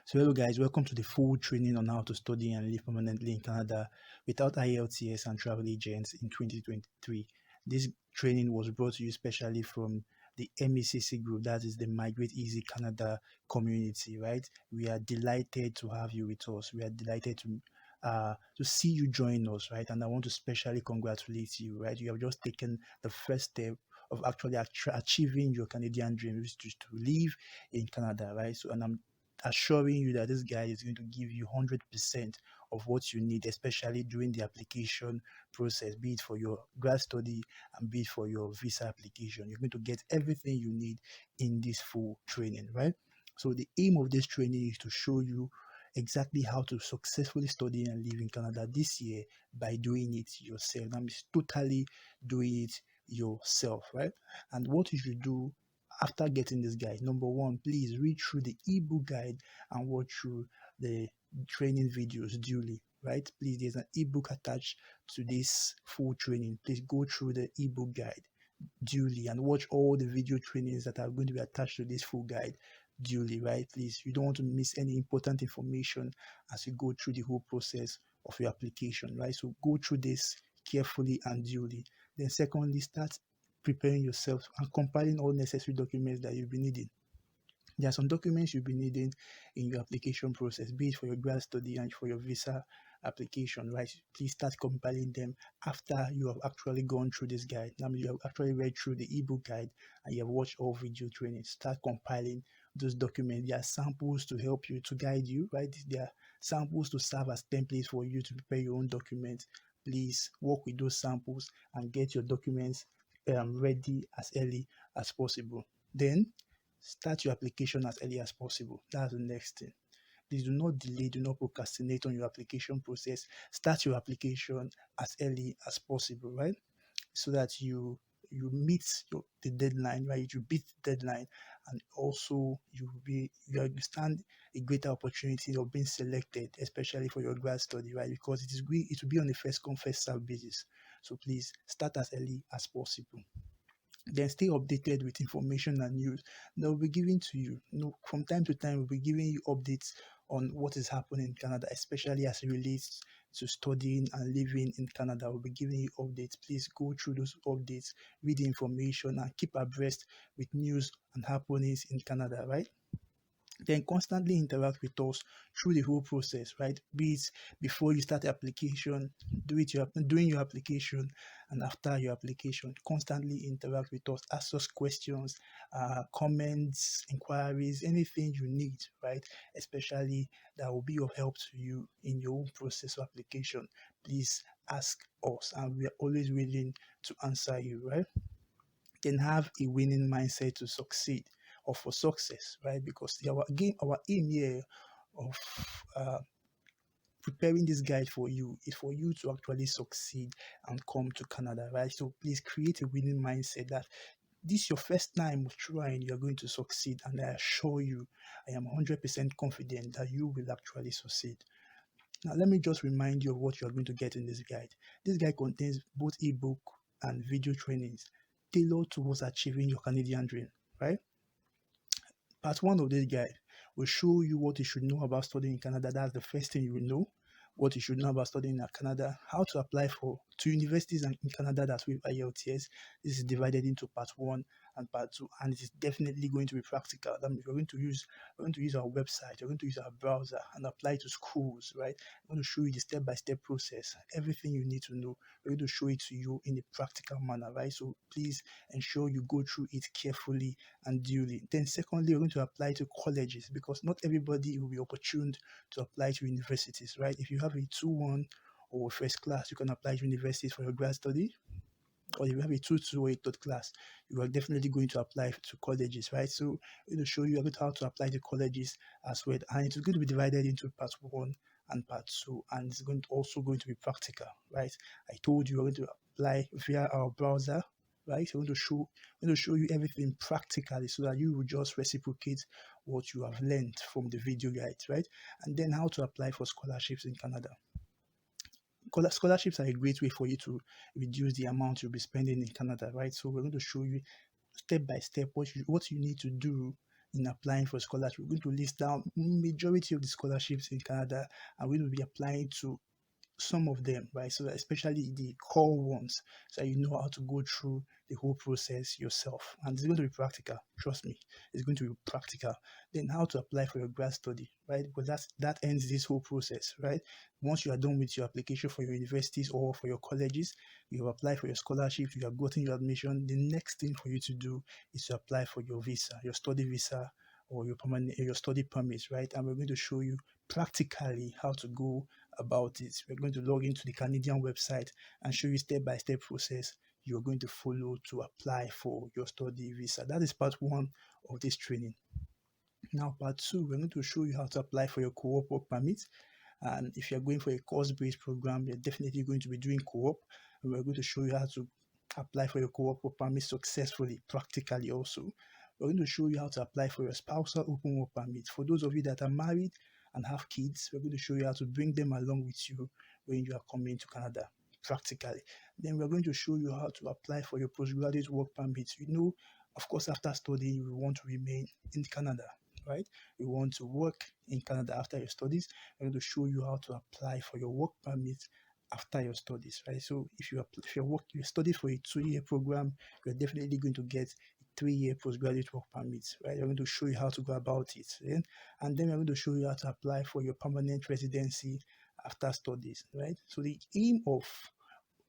So hello guys, welcome to the full training on how to study and live permanently in Canada without IELTS and travel agents in 2023. This training was brought to you specially from the MECC group, that is the Migrate Easy Canada community, right? We are delighted to have you with us. We are delighted to see you join us, right? And I want to specially congratulate you, right? You have just taken the first step of actually achieving your Canadian dream, which is to live in Canada, right? So, and I'm assuring you that this guy is going to give you 100% of what you need, especially during the application process, be it for your grad study and be it for your visa application. You're going to get everything you need in this full training, right? So the aim of this training is to show you exactly how to successfully study and live in Canada this year by doing it yourself. That means totally doing it yourself, right? And what you should do after getting this guide, number one, please read through the ebook guide and watch through the training videos duly, right? Please, there's an ebook attached to this full training. Please go through the ebook guide duly and watch all the video trainings that are going to be attached to this full guide duly, right? Please, you don't want to miss any important information as you go through the whole process of your application, right? So go through this carefully and duly. Then secondly, start preparing yourself and compiling all necessary documents that you'll be needing. There are some documents you'll be needing in your application process, be it for your grad study and for your visa application, right? Please start compiling them after you have actually gone through this guide. Now, you have actually read through the ebook guide and you have watched all video trainings. Start compiling those documents. There are samples to help you, to guide you, right? There are samples to serve as templates for you to prepare your own documents. Please work with those samples and get your documents ready as early as possible. Then start your application as early as possible. That's the next thing. Please do not delay, do not procrastinate on your application process. Start your application as early as possible, right? So that you meet the deadline, right? You beat the deadline, and also you stand a greater opportunity of being selected, especially for your grad study, right? Because it will be on a first come first serve basis. So please start as early as possible. Then stay updated with information and news that will be given to you. From time to time, we'll be giving you updates on what is happening in Canada, especially as it relates to studying and living in Canada. We'll be giving you updates. Please go through those updates, read the information, and keep abreast with news and happenings in Canada, right? Then constantly interact with us through the whole process, right? Be it before you start the application, doing your application, and after your application. Constantly interact with us, ask us questions, comments, inquiries, anything you need, right? Especially that will be of help to you in your own process of application. Please ask us, and we are always willing to answer you, right? Then have a winning mindset to succeed or for success, right? Because our aim here of preparing this guide for you is for you to actually succeed and come to Canada, right? So please create a winning mindset that this is your first time of trying, you're going to succeed, and I assure you, I am 100% confident that you will actually succeed. Now, let me just remind you of what you are going to get in this guide. This guide contains both ebook and video trainings tailored towards achieving your Canadian dream, right? Part one of this guide will show you what you should know about studying in Canada. That's the first thing you will know. What you should know about studying in Canada, how to apply to universities in Canada that with IELTS. This is divided into part one and part two, and it is definitely going to be practical. That means we're going to use our website, we're going to use our browser and apply to schools, right? I'm going to show you the step-by-step process, everything you need to know. We're going to show it to you in a practical manner, right? So please ensure you go through it carefully and duly. Then secondly, we're going to apply to colleges because not everybody will be opportuned to apply to universities, right? If you have a 2-1 or first class, you can apply to universities for your grad study. Or if you have a 2-2 or a third class, you are definitely going to apply to colleges, right? So I'm going to show you a bit how to apply to colleges as well. And it's going to be divided into part one and part two, and it's also going to be practical, right? I told you we're going to apply via our browser, right? So I'm going to show you everything practically so that you will just reciprocate what you have learned from the video guides, right? And then how to apply for scholarships in Canada. Scholarships are a great way for you to reduce the amount you'll be spending in Canada, right? So we're going to show you step by step what you need to do in applying for scholarship. We're going to list down majority of the scholarships in Canada, and we will be applying to some of them, right? So especially the core ones, so you know how to go through the whole process yourself. And it's going to be practical. Trust me, it's going to be practical. Then how to apply for your grad study, right? Because that ends this whole process, right? Once you are done with your application for your universities or for your colleges, you have applied for your scholarship, you have gotten your admission. The next thing for you to do is to apply for your visa, your study visa, or your permanent your study permit, right? And we're going to show you practically how to go about it. We're going to log into the Canadian website and show you step-by-step process you're going to follow to apply for your study visa. That is part one of this training. Now, part two, we're going to show you how to apply for your co-op work permit. And if you're going for a course-based program, you're definitely going to be doing co-op. And we're going to show you how to apply for your co-op work permit successfully, practically also. We're going to show you how to apply for your spousal open work permit. For those of you that are married and have kids, we're going to show you how to bring them along with you when you are coming to Canada, practically. Then we're going to show you how to apply for your postgraduate work permit. You know, of course, after studying, you want to remain in Canada, right? You want to work in Canada after your studies. I'm going to show you how to apply for your work permit after your studies, right? So if you study for a 2-year program, you're definitely going to get a 3-year postgraduate work permit, right? I'm going to show you how to go about it, right? And then I'm going to show you how to apply for your permanent residency after studies, right? So the aim of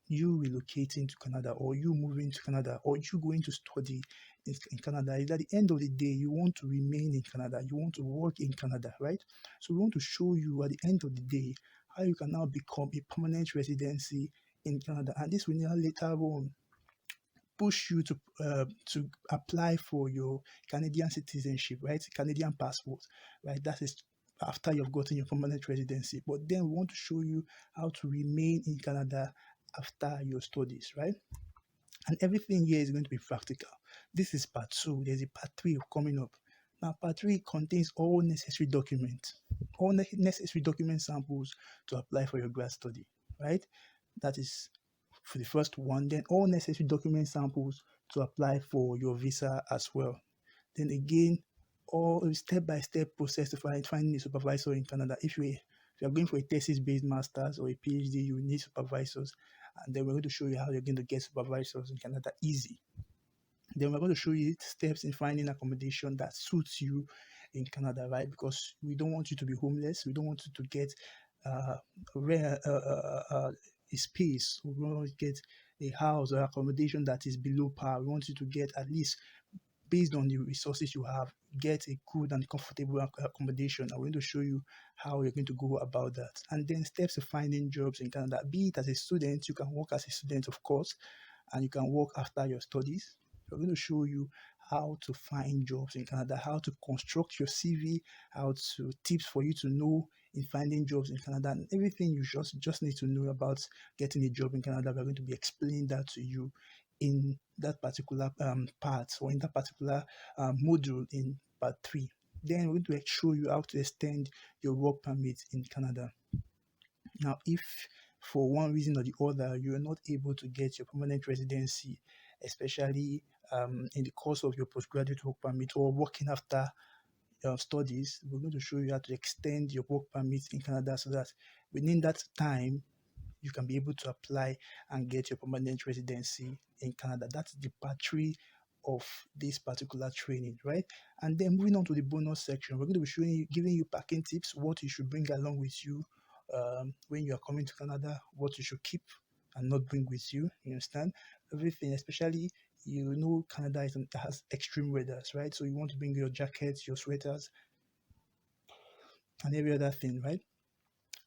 you relocating to Canada or you moving to Canada or you going to study in Canada is at the end of the day, you want to remain in Canada, you want to work in Canada, right? So we want to show you at the end of the day how you can now become a permanent residency in Canada. And this will now later on push you to apply for your Canadian citizenship, right? Canadian passport, right? That is after you've gotten your permanent residency. But then we want to show you how to remain in Canada after your studies, right? And everything here is going to be practical. This is part two. There's a part three coming up. Now, part three contains all necessary documents, all necessary document samples to apply for your grad study, right? That is for the first one. Then all necessary document samples to apply for your visa as well. Then again, all step-by-step process to finding a supervisor in Canada. If you're going for a thesis-based master's or a PhD, you need supervisors. And then we're going to show you how you're going to get supervisors in Canada easy. Then we're going to show you steps in finding accommodation that suits you in Canada, right? Because we don't want you to be homeless. We don't want you to get rare a space. We want to get a house or accommodation that is below par. We want you to get at least based on the resources you have, get a good and comfortable accommodation. I'm going to show you how you're going to go about that. And then steps to finding jobs in Canada. Be it as a student, you can work as a student, of course, and you can work after your studies. We're going to show you how to find jobs in Canada, how to construct your CV, how to tips for you to know in finding jobs in Canada, and everything you just need to know about getting a job in Canada. We're going to be explaining that to you in that particular part or in that particular module in part three. Then we're going to show you how to extend your work permit in Canada. Now, if for one reason or the other you are not able to get your permanent residency, especially in the course of your postgraduate work permit or working after studies, we're going to show you how to extend your work permit in Canada so that within that time you can be able to apply and get your permanent residency in Canada. That's the part three of this particular training, right? And then moving on to the bonus section, we're going to be showing you, giving you packing tips, what you should bring along with you when you are coming to Canada, what you should keep and not bring with you. You understand? Everything, especially you know Canada has extreme weathers, right? So you want to bring your jackets, your sweaters, and every other thing, right?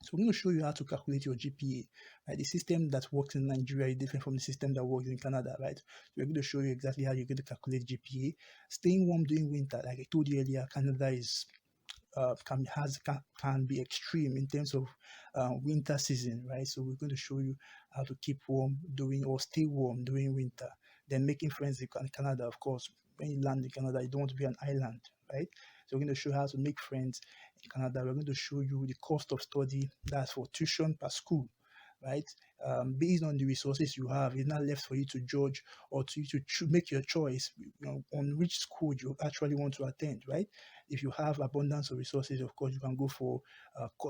So we're going to show you how to calculate your GPA. Right? The system that works in Nigeria is different from the system that works in Canada, right? So we're going to show you exactly how you're going to calculate GPA. Staying warm during winter, like I told you earlier, Canada is can be extreme in terms of winter season, right? So we're going to show you how to keep warm during or stay warm during winter. Then making friends in Canada, of course. When you land in Canada, you don't want to be an island, right? So we're going to show you how to make friends in Canada. We're going to show you the cost of study. That's for tuition per school. right? Based on the resources you have, it's not left for you to judge or to you to make your choice, on which school you actually want to attend, right? If you have abundance of resources, of course, you can go for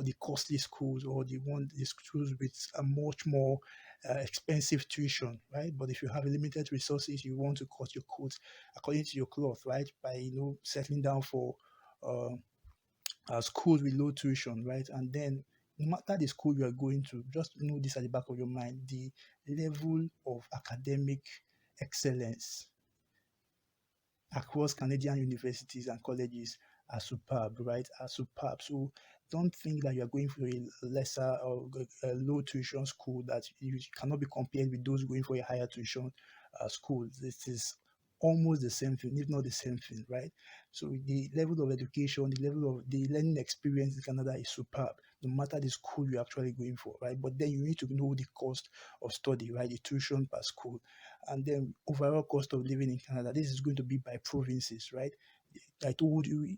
the costly schools, or the schools with a much more expensive tuition, right? But if you have limited resources, you want to cut your coat according to your cloth, right? By settling down for uh, schools with low tuition, right? And then no matter the school you are going to, just know this at the back of your mind: the level of academic excellence across Canadian universities and colleges are superb, right? Are superb. So don't think that you are going for a lesser or a low tuition school that you cannot be compared with those going for a higher tuition school. This is almost the same thing, if not the same thing, right? So the level of education, the level of the learning experience in Canada is superb, no matter the school you're actually going for, right? But then you need to know the cost of study, right? The tuition per school, and then overall cost of living in Canada. This is going to be by provinces, right? I told you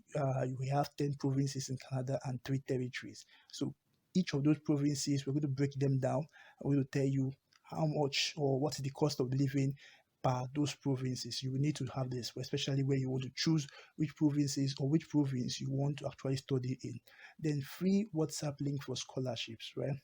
we have 10 provinces in Canada and 3 territories. So each of those provinces, we're going to break them down. I'm going to tell you how much or what is the cost of living per those provinces. You will need to have this, especially when you want to choose which provinces or which province you want to actually study in. Then free WhatsApp link for scholarships, right?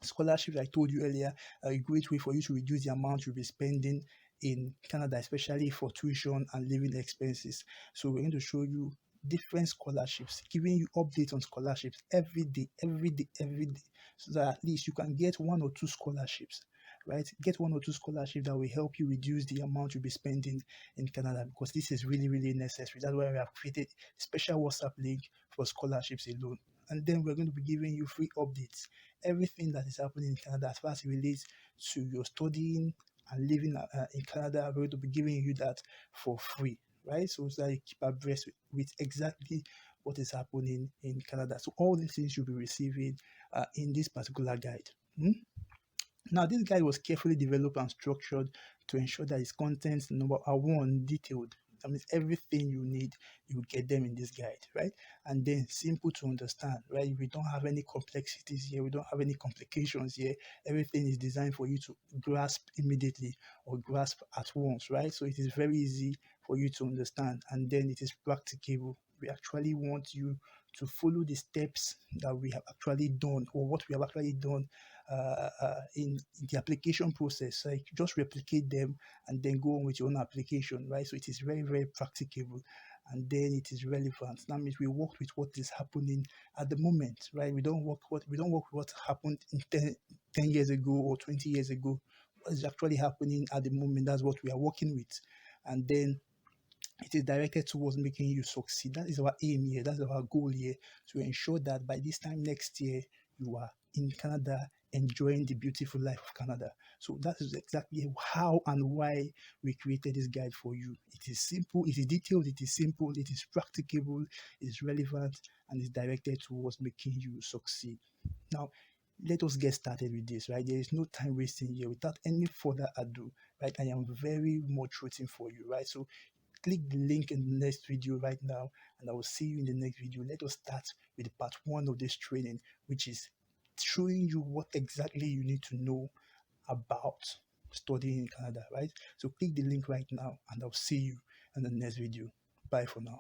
Scholarships, I told you earlier, are a great way for you to reduce the amount you'll be spending in Canada, especially for tuition and living expenses. So we're going to show you different scholarships, giving you updates on scholarships every day, every day, every day, so that at least you can get 1 or 2 scholarships, right? Get 1 or 2 scholarships that will help you reduce the amount you'll be spending in Canada, because this is really, really necessary. That's why we have created a special WhatsApp link for scholarships alone. And then we're going to be giving you free updates, everything that is happening in Canada as far as it relates to your studying and living in Canada. We're going to be giving you that for free, right? So that you keep abreast with exactly what is happening in Canada. So all these things you'll be receiving in this particular guide. Hmm? Now, this guide was carefully developed and structured to ensure that its contents, number one, detailed. That means everything you need, you get them in this guide, right? And then simple to understand, right? We don't have any complexities here. We don't have any complications here. Everything is designed for you to grasp immediately or grasp at once, right? So it is very easy for you to understand, and then it is practicable. We actually want you to follow the steps that we have actually done, or what we have actually done in the application process. Like, just replicate them and then go on with your own application, right? So it is very, very practicable, and then it is relevant. That means we work with what is happening at the moment, right? We don't work with what happened in 10 years ago or 20 years ago. What is actually happening at the moment, that's what we are working with. And then it is directed towards making you succeed. That is our aim here. That's our goal here, to ensure that by this time next year, you are in Canada enjoying the beautiful life of Canada. So that is exactly how and why we created this guide for you. It is simple, it is detailed, it is simple, it is practicable, it is relevant, and is directed towards making you succeed. Now, let us get started with this, right? There is no time wasting here. Without any further ado, right? I am very much rooting for you, right? So click the link in the next video right now, and I will see you in the next video. Let us start with part one of this training, which is showing you what exactly you need to know about studying in Canada, right? So click the link right now, and I'll see you in the next video. Bye for now.